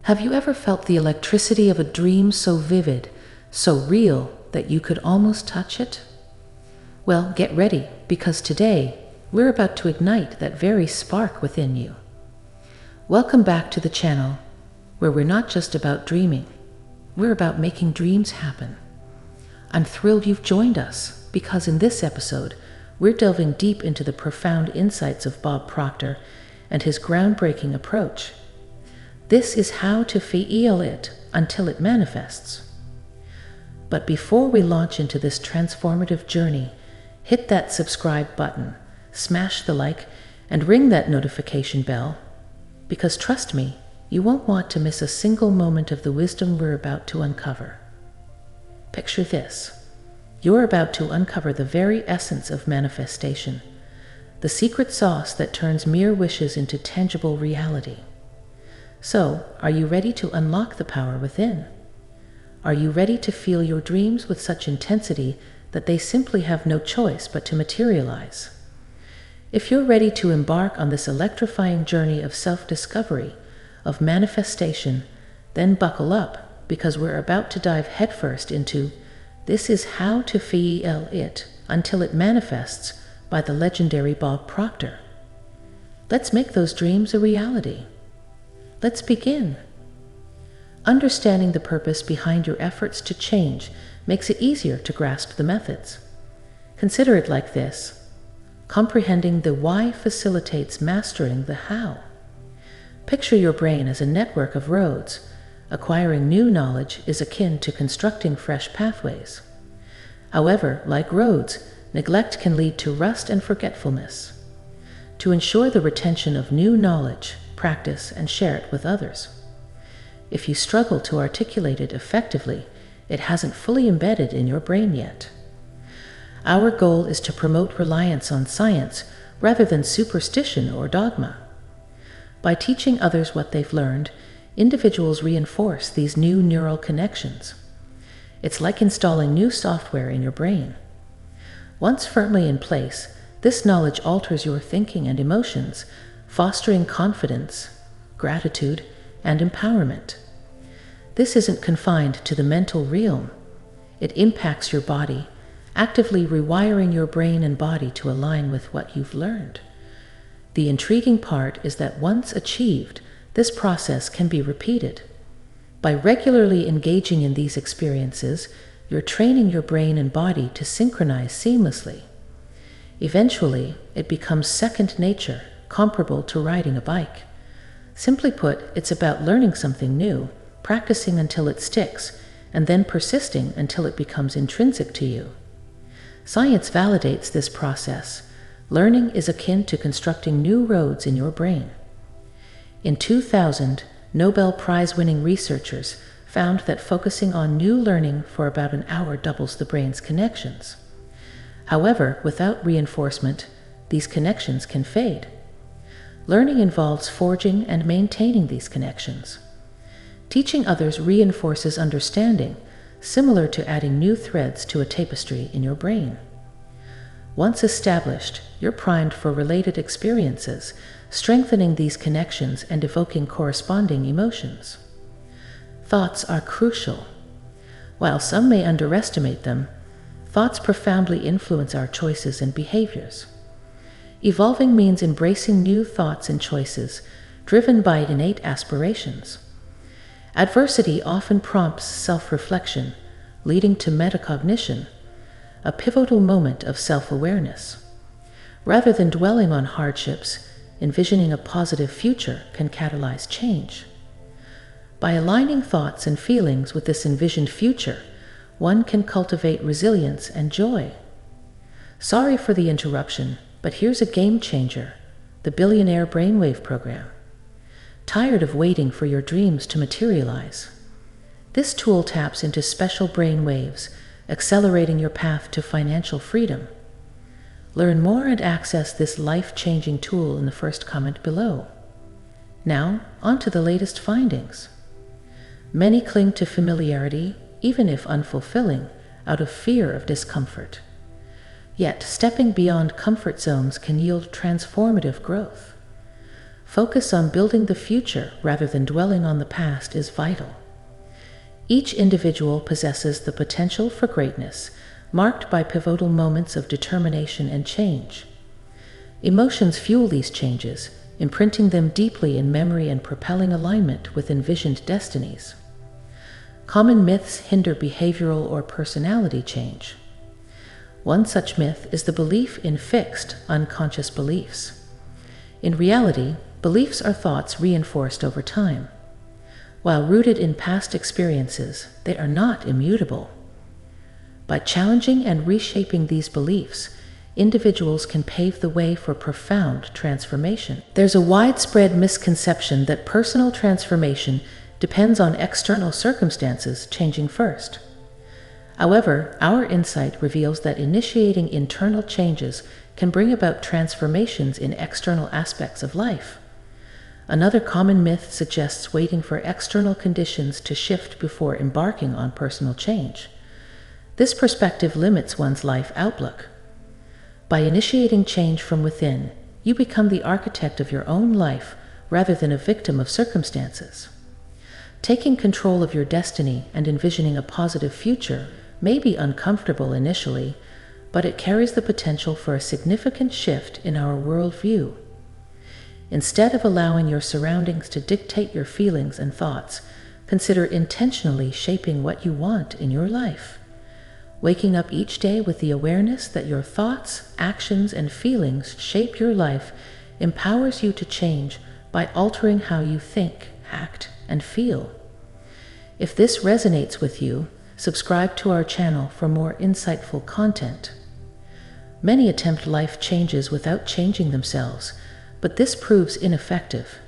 Have you ever felt the electricity of a dream so vivid, so real, that you could almost touch it? Well, get ready, because today we're about to ignite that very spark within you. Welcome back to the channel, where we're not just about dreaming, we're about making dreams happen. I'm thrilled you've joined us, because in this episode, we're delving deep into the profound insights of Bob Proctor and his groundbreaking approach. This is how to feel it until it manifests. But before we launch into this transformative journey, hit that subscribe button, smash the like, and ring that notification bell, because trust me, you won't want to miss a single moment of the wisdom we're about to uncover. Picture this. You're about to uncover the very essence of manifestation, the secret sauce that turns mere wishes into tangible reality. So, are you ready to unlock the power within? Are you ready to feel your dreams with such intensity that they simply have no choice but to materialize? If you're ready to embark on this electrifying journey of self-discovery, of manifestation, then buckle up, because we're about to dive headfirst into This is How to Feel It Until It Manifests by the legendary Bob Proctor. Let's make those dreams a reality. Let's begin. Understanding the purpose behind your efforts to change makes it easier to grasp the methods. Consider it like this. Comprehending the why facilitates mastering the how. Picture your brain as a network of roads. Acquiring new knowledge is akin to constructing fresh pathways. However, like roads, neglect can lead to rust and forgetfulness. To ensure the retention of new knowledge, practice and share it with others. If you struggle to articulate it effectively, it hasn't fully embedded in your brain yet. Our goal is to promote reliance on science rather than superstition or dogma. By teaching others what they've learned, individuals reinforce these new neural connections. It's like installing new software in your brain. Once firmly in place, this knowledge alters your thinking and emotions, fostering confidence, gratitude, and empowerment. This isn't confined to the mental realm. It impacts your body, actively rewiring your brain and body to align with what you've learned. The intriguing part is that once achieved, this process can be repeated. By regularly engaging in these experiences, you're training your brain and body to synchronize seamlessly. Eventually, it becomes second nature, comparable to riding a bike. Simply put, it's about learning something new, practicing until it sticks, and then persisting until it becomes intrinsic to you. Science validates this process. Learning is akin to constructing new roads in your brain. In 2000, Nobel Prize-winning researchers found that focusing on new learning for about an hour doubles the brain's connections. However, without reinforcement, these connections can fade. Learning involves forging and maintaining these connections. Teaching others reinforces understanding, similar to adding new threads to a tapestry in your brain. Once established, you're primed for related experiences, strengthening these connections and evoking corresponding emotions. Thoughts are crucial. While some may underestimate them, thoughts profoundly influence our choices and behaviors. Evolving means embracing new thoughts and choices, driven by innate aspirations. Adversity often prompts self-reflection, leading to metacognition, a pivotal moment of self-awareness. Rather than dwelling on hardships, envisioning a positive future can catalyze change. By aligning thoughts and feelings with this envisioned future, one can cultivate resilience and joy. Sorry for the interruption, but here's a game changer: the Billionaire Brainwave Program. Tired of waiting for your dreams to materialize? This tool taps into special brain waves, accelerating your path to financial freedom. Learn more and access this life-changing tool in the first comment below. Now, on to the latest findings. Many cling to familiarity, even if unfulfilling, out of fear of discomfort. Yet, stepping beyond comfort zones can yield transformative growth. Focus on building the future rather than dwelling on the past is vital. Each individual possesses the potential for greatness, marked by pivotal moments of determination and change. Emotions fuel these changes, imprinting them deeply in memory and propelling alignment with envisioned destinies. Common myths hinder behavioral or personality change. One such myth is the belief in fixed, unconscious beliefs. In reality, beliefs are thoughts reinforced over time. While rooted in past experiences, they are not immutable. By challenging and reshaping these beliefs, individuals can pave the way for profound transformation. There's a widespread misconception that personal transformation depends on external circumstances changing first. However, our insight reveals that initiating internal changes can bring about transformations in external aspects of life. Another common myth suggests waiting for external conditions to shift before embarking on personal change. This perspective limits one's life outlook. By initiating change from within, you become the architect of your own life rather than a victim of circumstances. Taking control of your destiny and envisioning a positive future may be uncomfortable initially, but it carries the potential for a significant shift in our worldview. Instead of allowing your surroundings to dictate your feelings and thoughts, consider intentionally shaping what you want in your life. Waking up each day with the awareness that your thoughts, actions, and feelings shape your life empowers you to change by altering how you think, act, and feel. If this resonates with you, subscribe to our channel for more insightful content. Many attempt life changes without changing themselves, but this proves ineffective.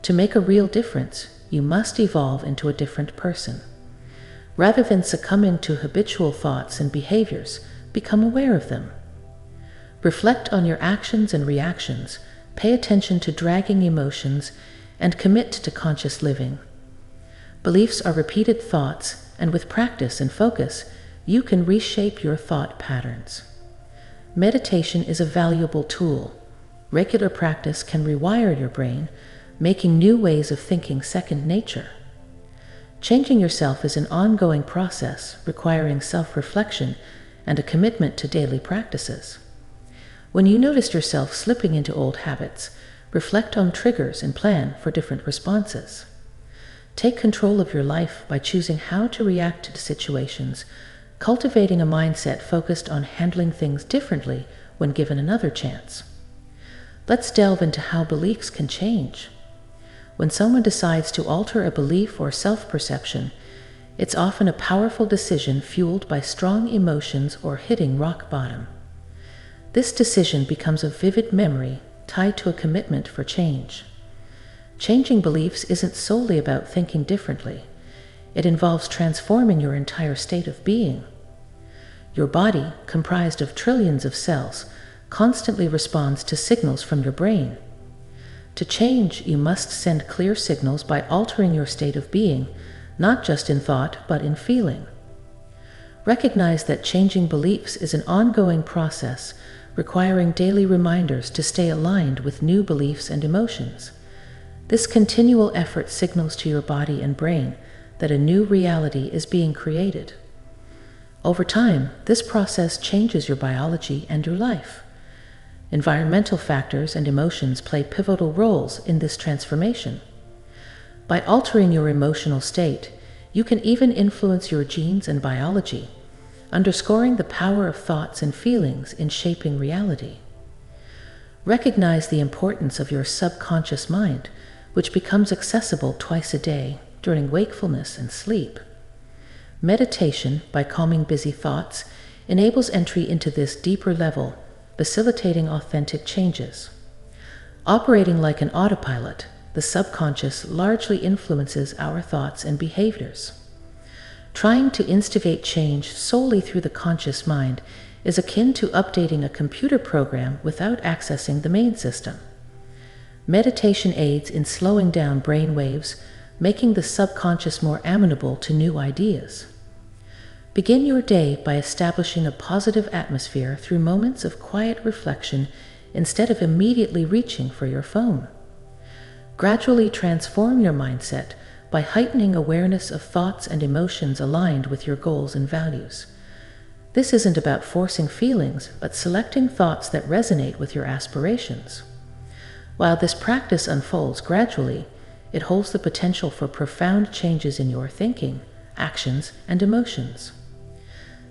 To make a real difference, you must evolve into a different person. Rather than succumbing to habitual thoughts and behaviors, become aware of them. Reflect on your actions and reactions, pay attention to dragging emotions, and commit to conscious living. Beliefs are repeated thoughts, and with practice and focus, you can reshape your thought patterns. Meditation is a valuable tool. Regular practice can rewire your brain, making new ways of thinking second nature. Changing yourself is an ongoing process requiring self-reflection and a commitment to daily practices. When you notice yourself slipping into old habits, reflect on triggers and plan for different responses. Take control of your life by choosing how to react to situations, cultivating a mindset focused on handling things differently when given another chance. Let's delve into how beliefs can change. When someone decides to alter a belief or self-perception, it's often a powerful decision fueled by strong emotions or hitting rock bottom. This decision becomes a vivid memory tied to a commitment for change. Changing beliefs isn't solely about thinking differently. It involves transforming your entire state of being. Your body, comprised of trillions of cells, constantly responds to signals from your brain. To change, you must send clear signals by altering your state of being, not just in thought, but in feeling. Recognize that changing beliefs is an ongoing process, requiring daily reminders to stay aligned with new beliefs and emotions. This continual effort signals to your body and brain that a new reality is being created. Over time, this process changes your biology and your life. Environmental factors and emotions play pivotal roles in this transformation. By altering your emotional state, you can even influence your genes and biology, underscoring the power of thoughts and feelings in shaping reality. Recognize the importance of your subconscious mind, which becomes accessible twice a day during wakefulness and sleep. Meditation, by calming busy thoughts, enables entry into this deeper level, facilitating authentic changes. Operating like an autopilot, the subconscious largely influences our thoughts and behaviors. Trying to instigate change solely through the conscious mind is akin to updating a computer program without accessing the main system. Meditation aids in slowing down brain waves, making the subconscious more amenable to new ideas. Begin your day by establishing a positive atmosphere through moments of quiet reflection instead of immediately reaching for your phone. Gradually transform your mindset by heightening awareness of thoughts and emotions aligned with your goals and values. This isn't about forcing feelings, but selecting thoughts that resonate with your aspirations. While this practice unfolds gradually, it holds the potential for profound changes in your thinking, actions, and emotions.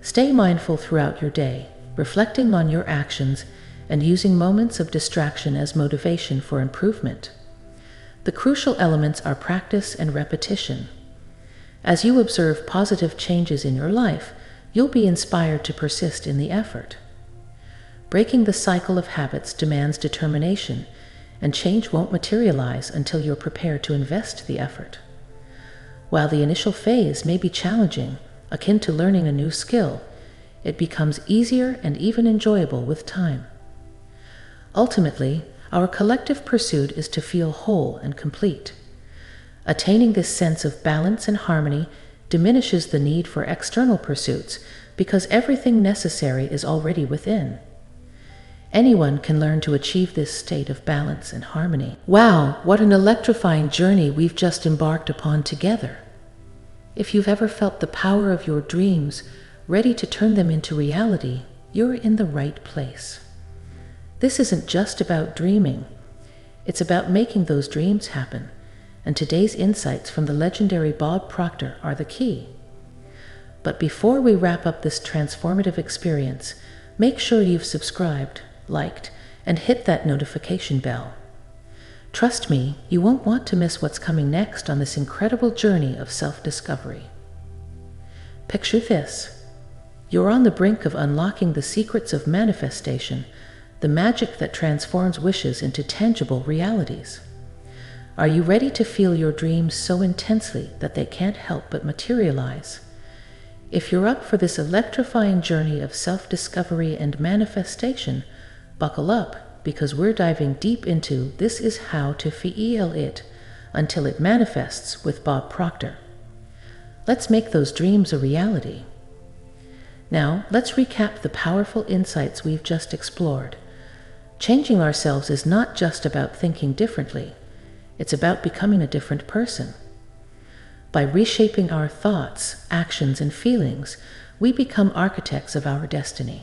Stay mindful throughout your day, reflecting on your actions and using moments of distraction as motivation for improvement. The crucial elements are practice and repetition. As you observe positive changes in your life, you'll be inspired to persist in the effort. Breaking the cycle of habits demands determination, and change won't materialize until you're prepared to invest the effort. While the initial phase may be challenging, akin to learning a new skill, it becomes easier and even enjoyable with time. Ultimately, our collective pursuit is to feel whole and complete. Attaining this sense of balance and harmony diminishes the need for external pursuits because everything necessary is already within. Anyone can learn to achieve this state of balance and harmony. Wow, what an electrifying journey we've just embarked upon together. If you've ever felt the power of your dreams, ready to turn them into reality, you're in the right place. This isn't just about dreaming. It's about making those dreams happen. And today's insights from the legendary Bob Proctor are the key. But before we wrap up this transformative experience, make sure you've subscribed, liked, and hit that notification bell. Trust me, you won't want to miss what's coming next on this incredible journey of self-discovery. Picture this. You're on the brink of unlocking the secrets of manifestation, the magic that transforms wishes into tangible realities. Are you ready to feel your dreams so intensely that they can't help but materialize? If you're up for this electrifying journey of self-discovery and manifestation, buckle up, because we're diving deep into This Is How to Feel It Until It Manifests with Bob Proctor. Let's make those dreams a reality. Now, let's recap the powerful insights we've just explored. Changing ourselves is not just about thinking differently. It's about becoming a different person. By reshaping our thoughts, actions, and feelings, we become architects of our destiny.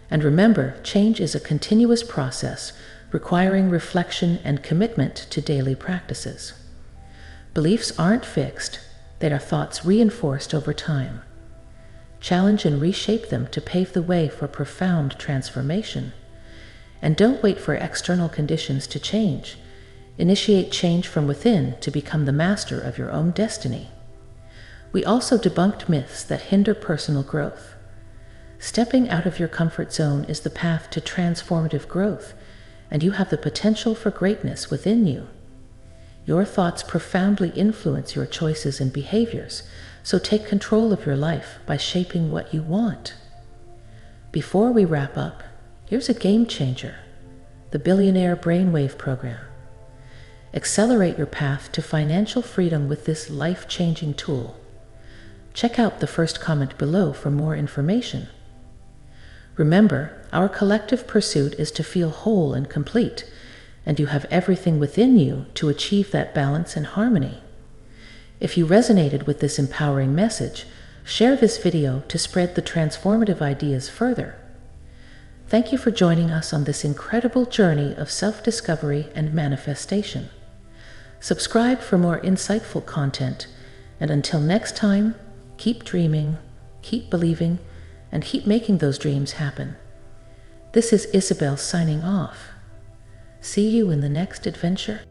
And remember, change is a continuous process requiring reflection and commitment to daily practices. Beliefs aren't fixed, they are thoughts reinforced over time. Challenge and reshape them to pave the way for profound transformation. And don't wait for external conditions to change. Initiate change from within to become the master of your own destiny. We also debunked myths that hinder personal growth. Stepping out of your comfort zone is the path to transformative growth, and you have the potential for greatness within you. Your thoughts profoundly influence your choices and behaviors, so take control of your life by shaping what you want. Before we wrap up, here's a game changer: the Billionaire Brainwave Program. Accelerate your path to financial freedom with this life-changing tool. Check out the first comment below for more information. Remember, our collective pursuit is to feel whole and complete, and you have everything within you to achieve that balance and harmony. If you resonated with this empowering message, share this video to spread the transformative ideas further. Thank you for joining us on this incredible journey of self-discovery and manifestation. Subscribe for more insightful content, and until next time, keep dreaming, keep believing, and keep making those dreams happen. This is Isabel signing off. See you in the next adventure.